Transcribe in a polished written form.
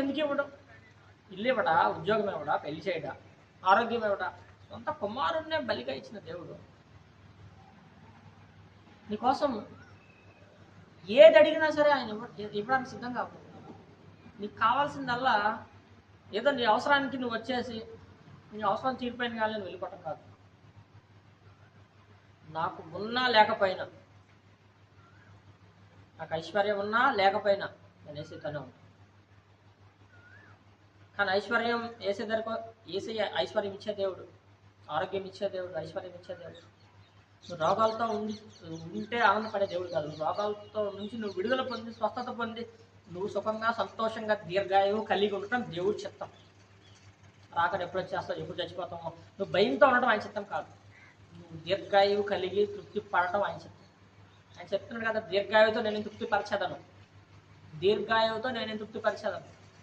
ఎందుకు ఇవ్వడం? ఇల్లు ఇవ్వడా, ఉద్యోగం ఇవ్వడా, పెళ్లి చేయడా, ఆరోగ్యం ఇవ్వడా? సొంత కుమారుణ్ణే బలిగా ఇచ్చిన దేవుడు నీకోసం ఏది అడిగినా సరే ఆయన ఇవ్వడానికి సిద్ధంగా ఉన్నాడు. నీకు కావాల్సిందల్లా ఏదో నీ అవసరానికి నువ్వు వచ్చేసి నీ అవసరం తీరిపోయిన కానీ నువ్వు వెళ్ళిపోవటం కాదు. నాకు ఉన్నా లేకపోయినా, నాకు ఐశ్వర్యం ఉన్నా లేకపోయినా నేను ఏసైతోనే ఉంటాను. కానీ ఐశ్వర్యం ఏసే దగ్గర ఏసే ఐశ్వర్యం ఇచ్చే దేవుడు, ఆరోగ్యం ఇచ్చే దేవుడు, ఐశ్వర్యం ఇచ్చే దేవుడు. నువ్వు రోగాలతో ఉంటే ఆనందపడే దేవుడు కాదు. రోగాలతో నుంచి నువ్వు విడుదల పొంది, స్వస్థత పొంది, నువ్వు సుఖంగా సంతోషంగా దీర్ఘాయువు కలిగి ఉండటం దేవుడి చిత్తం. రాకడ ఎప్పుడు వచ్చేస్తావు, ఎప్పుడు చచ్చిపోతామో నువ్వు భయంతో ఉండటం ఆయన చిత్తం కాదు. నువ్వు దీర్ఘాయువు కలిగి తృప్తి పడటం ఆయన చిత్తం. ఆయన చెప్తున్నాడు కదా, దీర్ఘాయువుతో నేను తృప్తి పరచదను, దీర్ఘాయువుతో నేను తృప్తి పరచదను.